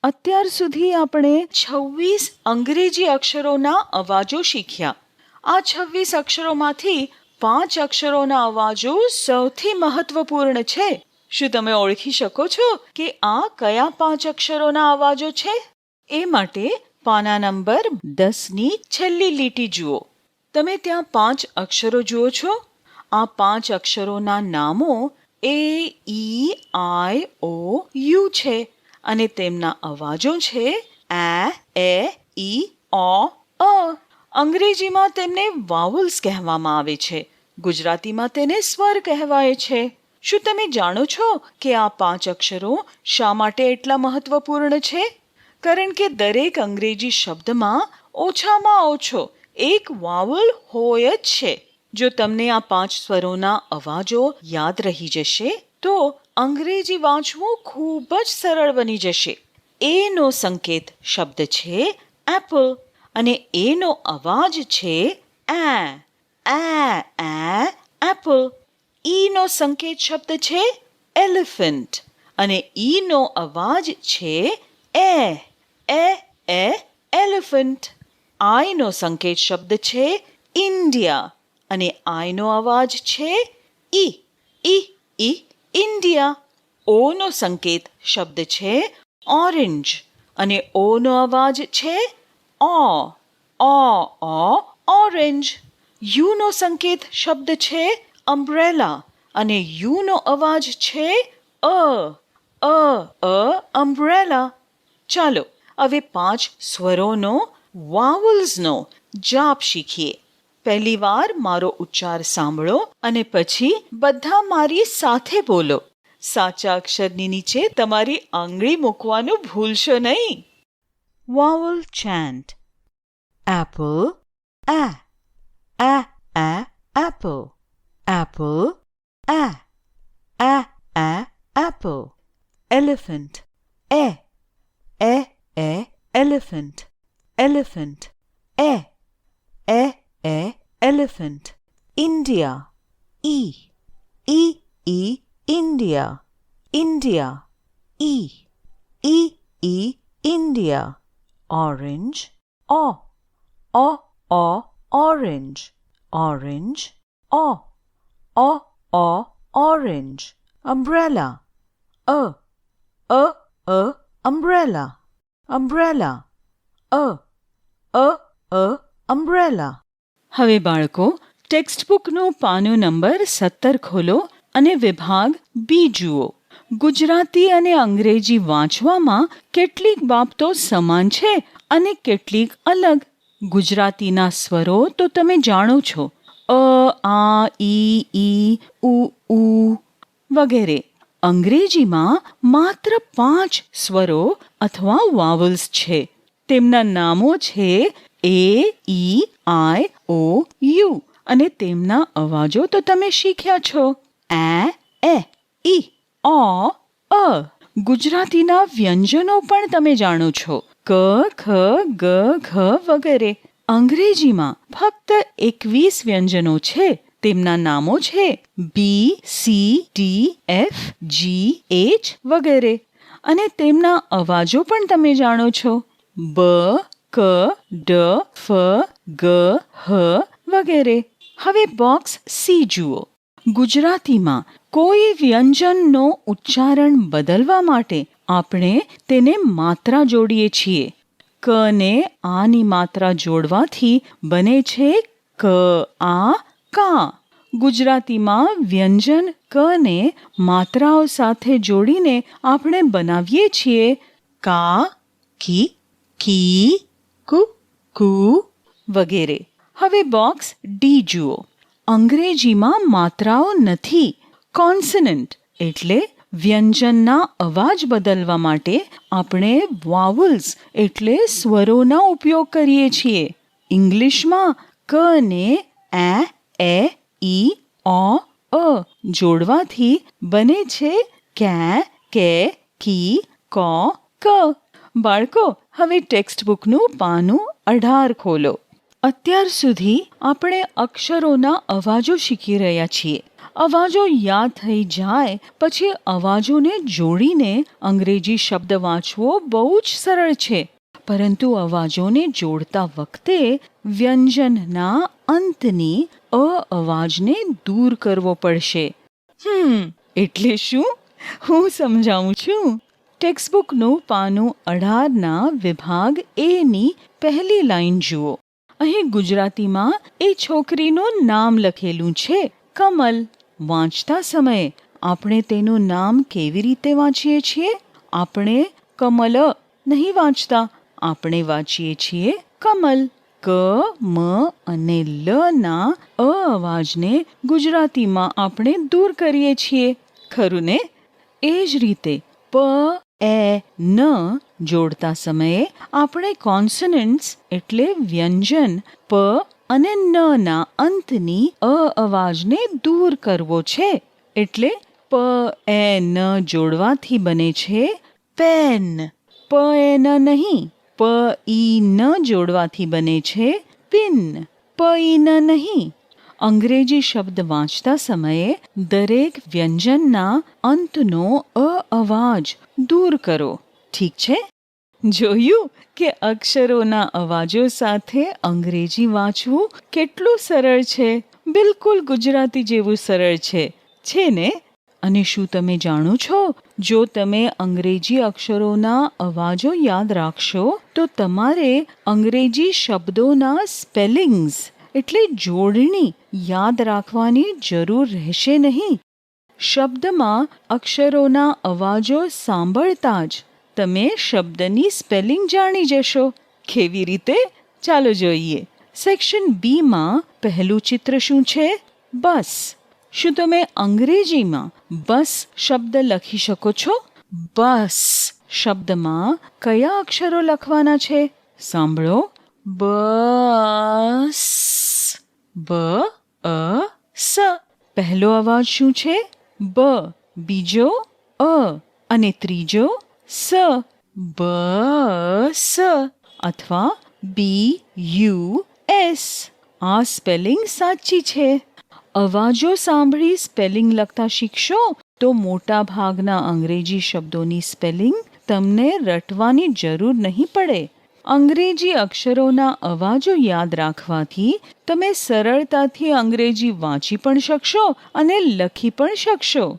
અત્યાર સુધી આપણે 26 અંગ્રેજી અક્ષરોના અવાજો શીખ્યા. આ 26 અક્ષરોમાંથી 5 અક્ષરોના અવાજો સૌથી મહત્વપૂર્ણ છે. શું તમે ઓળખી શકો છો કે આ કયા 5 અક્ષરોના અવાજો છે? એ માટે પાના નંબર 10ની છેલ્લી લીટી જુઓ. તમે ત્યાં 5 અક્ષરો જુઓ છો? આ 5 અક્ષરોના નામો AEIOU છે અને તેમના અવાજો છે A, E, I, O, અ. અંગ્રેજીમાં તેમને વાવલ્સ કહેવામાં આવે છે. ગુજરાતીમાં તેને સ્વર કહેવાય છે. શું તમે જાણો છો કે આ 5 અક્ષરો શા માટે એટલા મહત્વપૂર્ણ છે? કારણ કે દરેક અંગ્રેજી શબ્દમાં ઓછામાં ઓછો એક વાવલ હોય જ છે. જો તમને આ 5 સ્વરોના અવાજો યાદ રહી જશે તો અંગ્રેજી વાંચવું ખૂબ જ સરળ બની જશે. એનો સંકેત શબ્દ છે એપલ અને એનો અવાજ છે આ. એપલ. ઈનો સંકેત શબ્દ છે એલિફન્ટ અને ઈનો અવાજ છે એ. એલિફન્ટ. આઈનો સંકેત શબ્દ છે ઇન્ડિયા અને આઈનો અવાજ છે ઈ. ઇન્ડિયા. ઓનો સંકેત શબ્દ છે ઓરેન્જ અને ઓનો અવાજ છે ઓ. ઓરેન્જ. યુનો સંકેત શબ્દ છે અમ્બ્રેલા અને યુનો અવાજ છે અ. અમ્બ્રેલા. ચાલો હવે 5 સ્વરોનો વાવલ્સનો જાપ શીખીએ. પહેલી વાર મારો ઉચ્ચાર સાંભળો અને પછી બધા મારી સાથે બોલો. સાચા અક્ષરની નીચે તમારી આંગળી મૂકવાનું ભૂલશો નહીં. વાવલ ચેન્ટ. Apple. apple. Apple. Apple. Elephant. Elephant. Elephant. Elephant. India. India. India. India. Orange. Orange. Orange. Orange. Umbrella. Umbrella. Umbrella. Umbrella. હવે બાળકો ટેક્સ્ટ બુકનું પાનું નંબર 17 ખોલો અને વિભાગ બી જુઓ. ગુજરાતી અને અંગ્રેજી વાંચવામાં કેટલીક બાબતો સમાન છે અને કેટલીક અલગ. ગુજરાતીના સ્વરો તો તમે જાણો છો, અ, આ, ઈ, ઉ વગેરે. અંગ્રેજીમાં માત્ર 5 સ્વરો અથવા વાવલ્સ છે. તેમના નામો છે AEIOU અને તેમના અવાજો તો તમે શીખ્યા છો. એ, ઈ, ઓ, અ. ગુજરાતીના વ્યંજનો પણ તમે જાણો છો, ક, ખ, ગ, ઘ વગેરે. અંગ્રેજીમાં ફક્ત 21 વ્યંજનો છે. તેમના નામો છે BCDFGH વગેરે અને તેમના અવાજો પણ તમે જાણો છો, બ, ક, ડ, ફ, ગ, હ વગેરે. હવે બોક્સ સી જુઓ. ગુજરાતીમાં કોઈ વ્યંજનનો ઉચ્ચારણ બદલવા માટે આપણે તેને માત્રા જોડીએ છીએ. કને આની માત્રા જોડવાથી બને છે ક, આ, કા. ગુજરાતીમાં વ્યંજન કને માત્રાઓ સાથે જોડીને આપણે બનાવીએ છીએ કા, કી, કી, કુ, કુ વગેરે. હવે બોક્સ ડી જુઓ. અંગ્રેજીમાં માત્રાઓ નથી. કોન્સનન્ટ એટલે વ્યંજનના અવાજ બદલવા માટે આપણે વાવલ્સ એટલે સ્વરોના ઉપયોગ કરીએ છીએ. ઇંગ્લિશમાં ક ને એ, ઈ, ઓ, અ જોડવાથી બને છે કે, કી, કો, ક. બાળકો હવે ટેક્સ્ટ બુકનું પાનું 18 ખોલો. અત્યાર સુધી આપણે અક્ષરોના અવાજો શીખી રહ્યા છીએ. અવાજો યાદ થઈ જાય પછી અવાજોને જોડીને અંગ્રેજી શબ્દ વાંચવો બહુ જ સરળ છે. પરંતુ અવાજોને જોડતા વખતે વ્યંજનના અંતની અ અવાજને દૂર કરવો પડશે. એટલે શું? હું સમજાવું છું. ટેક્સ્ટબુકનું પાનું 18ના વિભાગ એની પહેલી લાઈન જુઓ. અહીં ગુજરાતીમાં એ છોકરીનું નામ લખેલું છે, કમલ. વાંચતા સમયે આપણે તેનું નામ કેવી રીતે વાંચીએ છીએ? આપણે કમલ નહીં વાંચતા, આપણે વાંચીએ છીએ કમલ. ક, મ અને લ ના અ અવાજને ગુજરાતીમાં આપણે દૂર કરીએ છીએ, ખરું ને? એ જ રીતે પ, એ, ન જોડતા સમયે આપણે કોન્સનન્ટ્સ એટલે વ્યંજન પ અને ન ના અંતની અ અવાજને દૂર કરવો છે. એટલે પ, એ, ન જોડવાથી બને છે પેન. પ, એ, ન નહીં, પ, ઈ, ન જોડવાથી બને છે પિન. પ, ઈ, ન નહીં. અંગ્રેજી શબ્દ વાંચતા સમયે દરેક વ્યંજનના અંતનો અ અવાજ દૂર કરો. ઠીક છે? જોયું કે અક્ષરોના અવાજો સાથે અંગ્રેજી વાંચવું કેટલું સરળ છે. બિલકુલ ગુજરાતી જેવું સરળ છે ને? અને શું તમે જાણો છો, જો તમે અંગ્રેજી અક્ષરોના અવાજો યાદ રાખશો તો તમારે અંગ્રેજી શબ્દોના સ્પેલિંગ્સ એટલે જોડણી યાદ રાખવાની જરૂર રહેશે નહીં. શબ્દમાં અક્ષરોના અવાજો સાંભળતા જ તમે શબ્દની સ્પેલિંગ જાણી જશો. કેવી રીતે? ચાલો જોઈએ. સેક્શન બીમાં પહેલું ચિત્ર શું છે? બસ. શું તમે અંગ્રેજીમાં બસ શબ્દ લખી શકો છો? બસ શબ્દમાં કયા અક્ષરો લખવાના છે? સાંભળો. બસ. બ, અ, સ. પહેલો અવાજ શું છે? બ. બીજો અ અને ત્રીજો સ. બસ અથવા BUS. આ સ્પેલિંગ સાચી છે. અવાજો સાંભળી સ્પેલિંગ લખતા શીખશો તો મોટા ભાગના અંગ્રેજી શબ્દોની સ્પેલિંગ તમને રટવાની જરૂર નહીં પડે. અંગ્રેજી અક્ષરોના અવાજો યાદ રાખવાથી તમે સરળતાથી અંગ્રેજી વાંચી પણ શકશો અને લખી પણ શકશો.